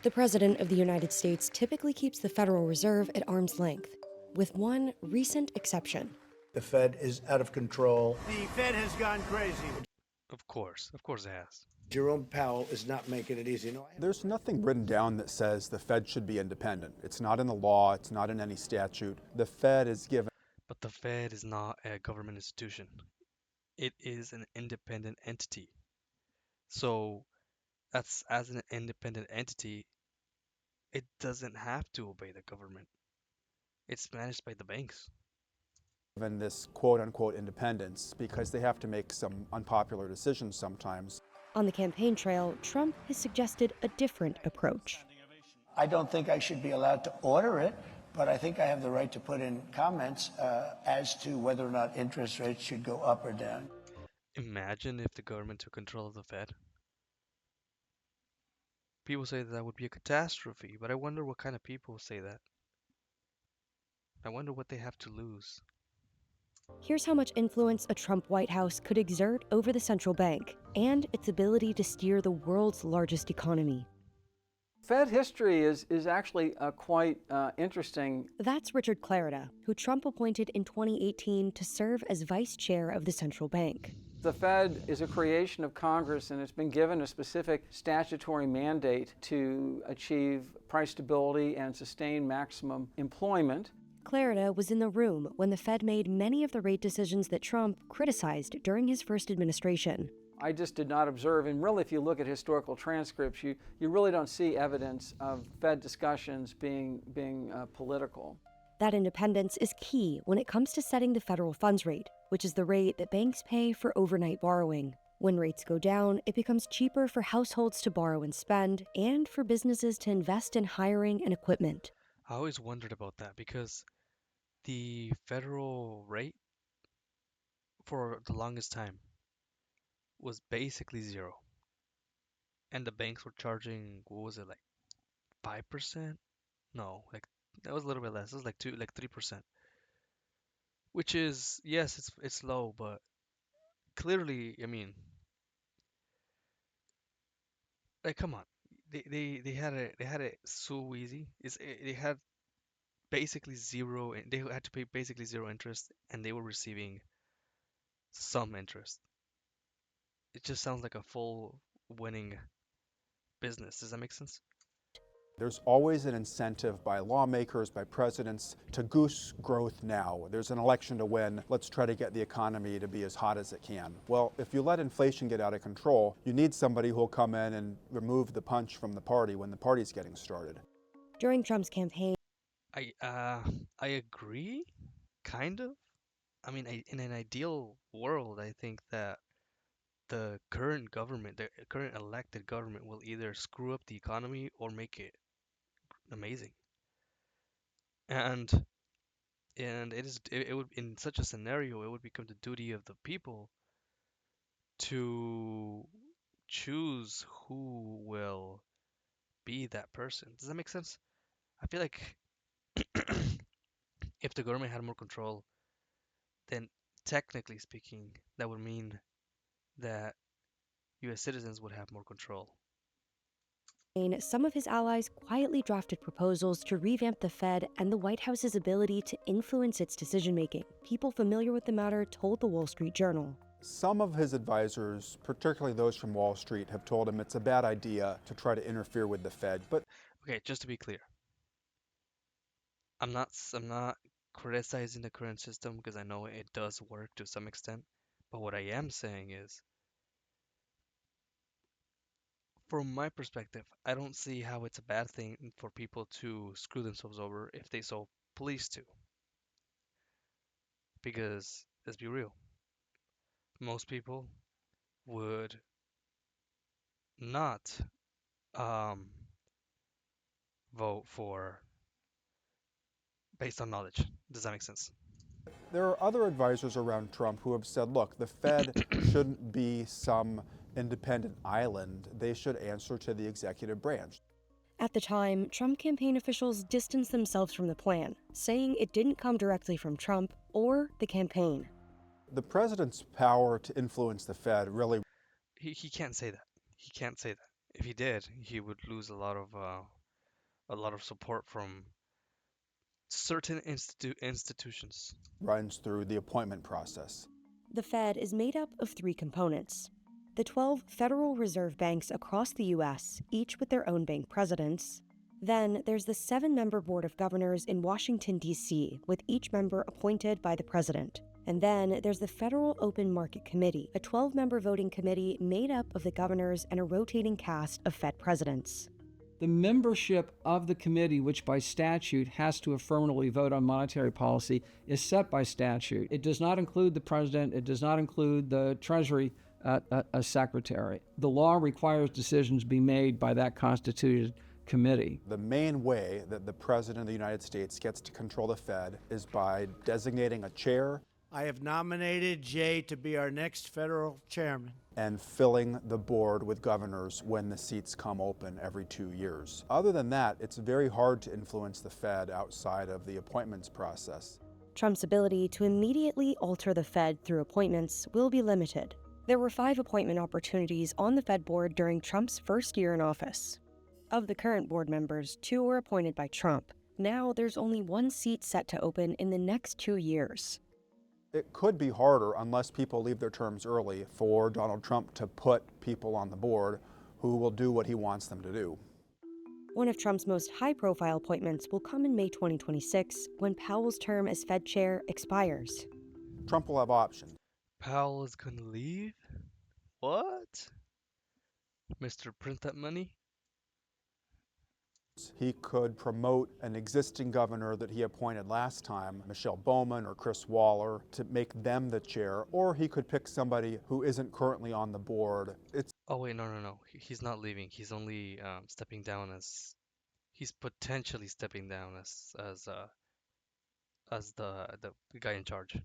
The President of the United States typically keeps the Federal Reserve at arm's length, with one recent exception. The Fed is out of control. The Fed has gone crazy. Of course it has. Jerome Powell is not making it easy. There's nothing written down that says the Fed should be independent. It's not in the law, it's not in any statute. The Fed is given. But the Fed is not a government institution. It is an independent entity. So, as an independent entity, it doesn't have to obey the government. It's managed by the banks. Given this quote-unquote independence because they have to make some unpopular decisions sometimes. On the campaign trail, Trump has suggested a different approach. I don't think I should be allowed to order it, but I think I have the right to put in comments as to whether or not interest rates should go up or down. Imagine if the government took control of the Fed. People say that would be a catastrophe, but I wonder what kind of people say that. I wonder what they have to lose. Here's how much influence a Trump White House could exert over the central bank and its ability to steer the world's largest economy. Fed history is actually quite interesting. That's Richard Clarida, who Trump appointed in 2018 to serve as vice chair of the central bank. The Fed is a creation of Congress, and it's been given a specific statutory mandate to achieve price stability and sustain maximum employment. Clarida was in the room when the Fed made many of the rate decisions that Trump criticized during his first administration. I just did not observe, and really if you look at historical transcripts, you really don't see evidence of Fed discussions being political. That independence is key when it comes to setting the federal funds rate, which is the rate that banks pay for overnight borrowing. When rates go down, it becomes cheaper for households to borrow and spend, and for businesses to invest in hiring and equipment. I always wondered about that because the federal rate for the longest time was basically zero. And the banks were charging, what was it, like 5%? No, like that was a little bit less. It was like 3%. Which is, yes, it's low, but clearly, I mean, like come on. They had it so easy. They had basically zero, they had to pay basically zero interest, and they were receiving some interest. It just sounds like a full winning business. Does that make sense? There's always an incentive by lawmakers, by presidents, to goose growth now. There's an election to win. Let's try to get the economy to be as hot as it can. Well, if you let inflation get out of control, you need somebody who'll come in and remove the punch from the party when the party's getting started. During Trump's campaign, I agree, kind of. I mean, in an ideal world, I think that the current government, the current elected government, will either screw up the economy or make it amazing. And it would, in such a scenario, it would become the duty of the people to choose who will be that person. Does that make sense? I feel like if the government had more control, then technically speaking, that would mean that US citizens would have more control. some of his allies quietly drafted proposals to revamp the Fed and the White House's ability to influence its decision-making. People familiar with the matter told the Wall Street Journal. Some of his advisors, particularly those from Wall Street, have told him it's a bad idea to try to interfere with the Fed. But okay, just to be clear, I'm not criticizing the current system because I know it does work to some extent. But what I am saying is, from my perspective, I don't see how it's a bad thing for people to screw themselves over if they so please to. Because, let's be real, most people would not vote for based on knowledge. Does that make sense? there are other advisors around Trump who have said, look, the Fed shouldn't be some independent island. They should answer to the executive branch. At the time, Trump campaign officials distanced themselves from the plan, saying it didn't come directly from Trump or the campaign. The president's power to influence the Fed really... He can't say that. He can't say that. If he did, he would lose a lot of support from certain institutions. Runs through the appointment process. The Fed is made up of three components: the 12 Federal Reserve banks across the U.S., each with their own bank presidents. Then there's the 7-member Board of Governors in Washington, D.C., with each member appointed by the president. And then there's the Federal Open Market Committee, a 12-member voting committee made up of the governors and a rotating cast of Fed presidents. The membership of the committee, which by statute has to affirmatively vote on monetary policy, is set by statute. It does not include the president. It does not include the Treasury secretary. The law requires decisions be made by that constituted committee. The main way that the President of the United States gets to control the Fed is by designating a chair I have nominated Jay to be our next federal chairman. and filling the board with governors when the seats come open every 2 years. Other than that, it's very hard to influence the Fed outside of the appointments process. Trump's ability to immediately alter the Fed through appointments will be limited. There were 5 appointment opportunities on the Fed board during Trump's first year in office. Of the current board members, 2 were appointed by Trump. Now there's only 1 seat set to open in the next 2 years. It could be harder, unless people leave their terms early, for Donald Trump to put people on the board who will do what he wants them to do. One of Trump's most high-profile appointments will come in May 2026, when Powell's term as Fed chair expires. Trump will have options. Powell is gonna leave? What? Mr. Print that money? He could promote an existing governor that he appointed last time, Michelle Bowman or Chris Waller, to make them the chair, or he could pick somebody who isn't currently on the board. Oh wait, no. He's not leaving. He's only stepping down as he's potentially stepping down as the guy in charge.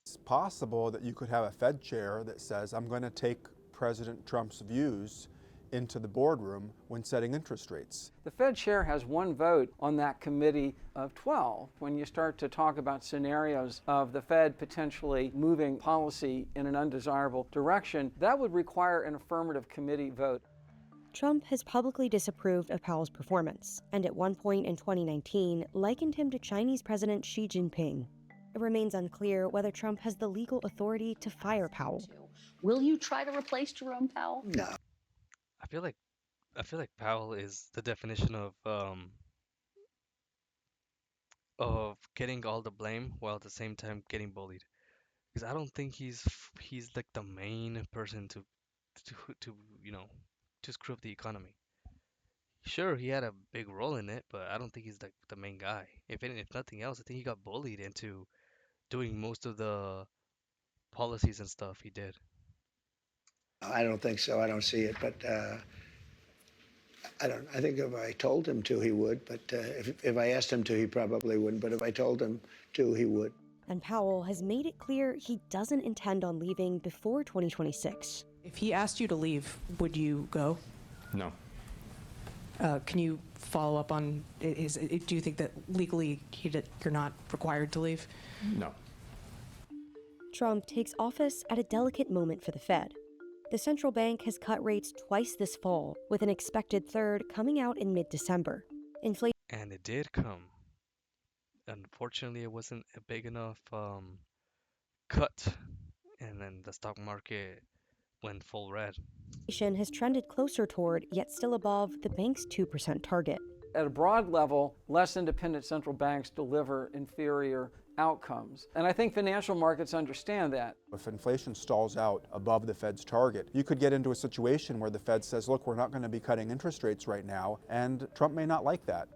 It's possible that you could have a Fed chair that says, I'm going to take President Trump's views into the boardroom when setting interest rates. The Fed chair has 1 vote on that committee of 12. When you start to talk about scenarios of the Fed potentially moving policy in an undesirable direction, that would require an affirmative committee vote. Trump has publicly disapproved of Powell's performance, and at one point in 2019 likened him to Chinese President Xi Jinping. It remains unclear whether Trump has the legal authority to fire Powell. Will you try to replace Jerome Powell? No. I feel like Powell is the definition of getting all the blame while at the same time getting bullied. Because I don't think he's like the main person to to screw up the economy. Sure, he had a big role in it, but I don't think he's like the main guy. If nothing else, I think he got bullied into doing most of the policies and stuff he did. I don't think so. I don't see it, but I think if I told him to, he would. But if I asked him to, he probably wouldn't. But if I told him to, he would. And Powell has made it clear he doesn't intend on leaving before 2026. If he asked you to leave, would you go? No. Can you follow up on, do you think that legally you're not required to leave? No. Trump takes office at a delicate moment for the Fed. The central bank has cut rates twice this fall, with an expected third coming out in mid-December. Inflation. And it did come. Unfortunately, it wasn't a big enough cut, and then the stock market went full red. Inflation has trended closer toward, yet still above, the bank's 2% target. At a broad level, less independent central banks deliver inferior outcomes. And I think financial markets understand that. If inflation stalls out above the Fed's target, you could get into a situation where the Fed says, look, we're not going to be cutting interest rates right now, and Trump may not like that.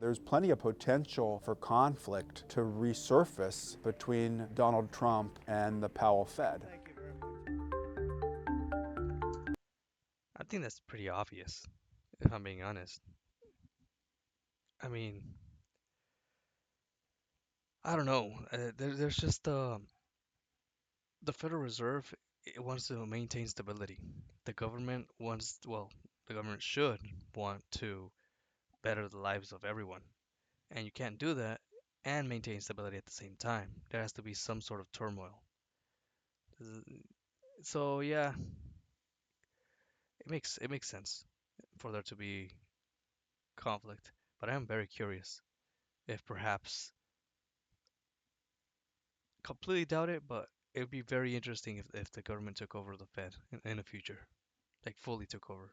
There's plenty of potential for conflict to resurface between Donald Trump and the Powell Fed. Thank you very much. I think that's pretty obvious, if I'm being honest. I mean, I don't know. There's just the Federal Reserve. It wants to maintain stability. The government the government should want to better the lives of everyone, and you can't do that and maintain stability at the same time. There has to be some sort of turmoil. So yeah, it makes sense for there to be conflict. But I am very curious if perhaps completely doubt it, but it would be very interesting if the government took over the Fed in the future, like fully took over.